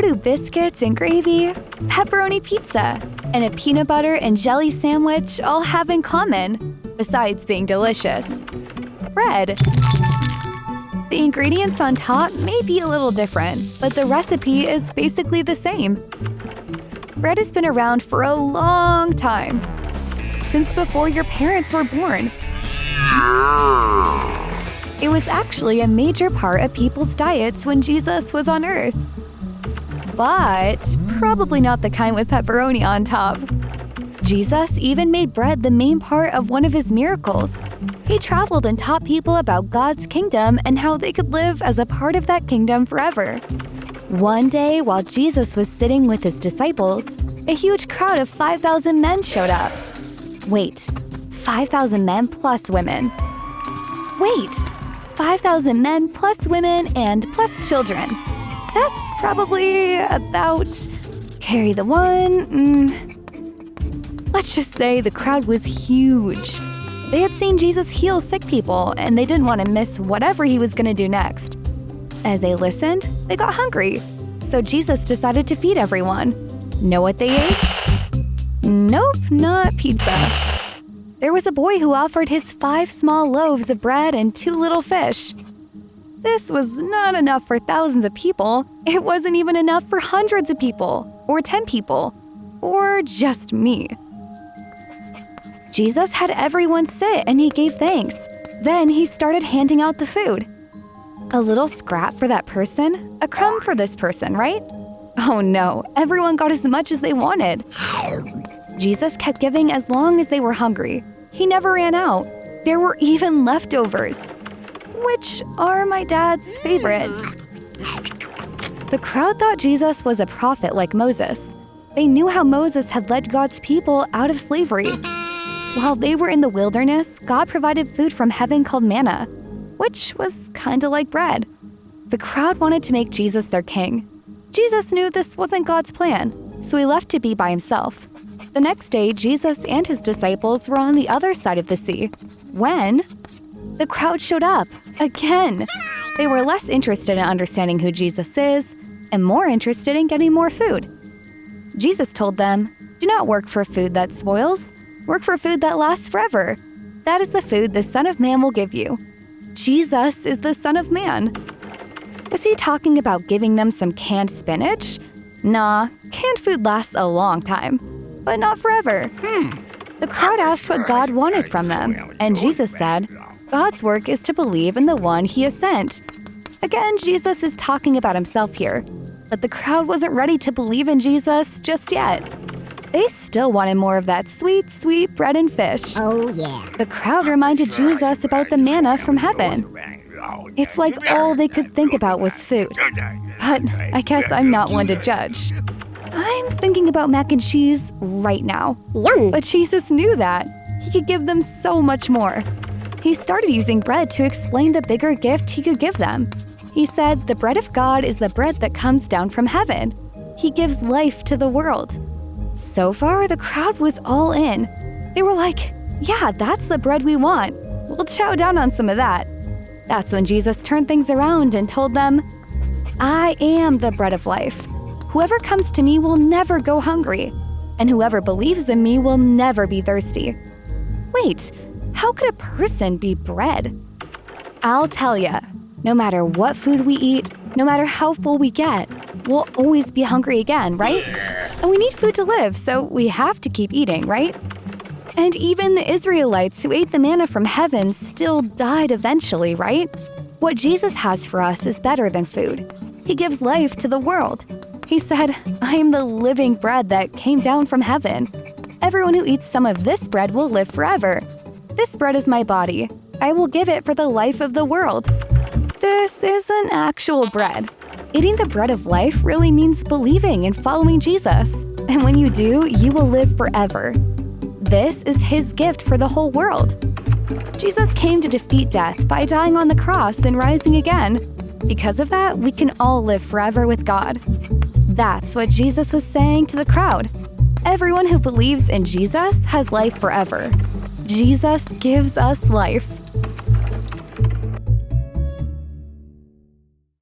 do biscuits and gravy, pepperoni pizza, and a peanut butter and jelly sandwich all have in common, besides being delicious? Bread. The ingredients on top may be a little different, but the recipe is basically the same. Bread has been around for a long time, since before your parents were born. It was actually a major part of people's diets when Jesus was on Earth. But probably not the kind with pepperoni on top. Jesus even made bread the main part of one of his miracles. He traveled and taught people about God's kingdom and how they could live as a part of that kingdom forever. One day, while Jesus was sitting with his disciples, a huge crowd of 5,000 men showed up. Wait, 5,000 men plus women. Wait, 5,000 men plus women and plus children. That's probably about… carry the one… Let's just say the crowd was huge. They had seen Jesus heal sick people, and they didn't want to miss whatever he was going to do next. As they listened, they got hungry. So Jesus decided to feed everyone. Know what they ate? Nope, not pizza. There was a boy who offered his 5 small loaves of bread and 2 little fish. This was not enough for thousands of people. It wasn't even enough for hundreds of people, or 10 people, or just me. Jesus had everyone sit and he gave thanks. Then he started handing out the food. A little scrap for that person, a crumb for this person, right? Oh no, everyone got as much as they wanted. Jesus kept giving as long as they were hungry. He never ran out. There were even leftovers, which are my dad's favorite. The crowd thought Jesus was a prophet like Moses. They knew how Moses had led God's people out of slavery. While they were in the wilderness, God provided food from heaven called manna, which was kinda like bread. The crowd wanted to make Jesus their king. Jesus knew this wasn't God's plan, so he left to be by himself. The next day, Jesus and his disciples were on the other side of the sea. When the crowd showed up again. They were less interested in understanding who Jesus is and more interested in getting more food. Jesus told them, "Do not work for food that spoils. Work for food that lasts forever. That is the food the Son of Man will give you." Jesus is the Son of Man. Was he talking about giving them some canned spinach? Nah, canned food lasts a long time, but not forever. The crowd asked what God wanted from them, and Jesus said, God's work is to believe in the one he has sent. Again, Jesus is talking about himself here, but the crowd wasn't ready to believe in Jesus just yet. They still wanted more of that sweet, sweet bread and fish. Oh, yeah. The crowd reminded Jesus about the manna from heaven. It's like all they could think about was food. But I guess I'm not one to judge. I'm thinking about mac and cheese right now. Yum. But Jesus knew that. He could give them so much more. He started using bread to explain the bigger gift he could give them. He said, the bread of God is the bread that comes down from heaven. He gives life to the world. So far, the crowd was all in. They were like, yeah, that's the bread we want. We'll chow down on some of that. That's when Jesus turned things around and told them, I am the bread of life. Whoever comes to me will never go hungry, and whoever believes in me will never be thirsty. Wait, how could a person be bread? I'll tell ya, no matter what food we eat, no matter how full we get, we'll always be hungry again, right? And we need food to live, so we have to keep eating, right? And even the Israelites who ate the manna from heaven still died eventually, right? What Jesus has for us is better than food. He gives life to the world. He said, I am the living bread that came down from heaven. Everyone who eats some of this bread will live forever. This bread is my body. I will give it for the life of the world. This is an actual bread. Eating the bread of life really means believing and following Jesus. And when you do, you will live forever. This is his gift for the whole world. Jesus came to defeat death by dying on the cross and rising again. Because of that, we can all live forever with God. That's what Jesus was saying to the crowd. Everyone who believes in Jesus has life forever. Jesus gives us life.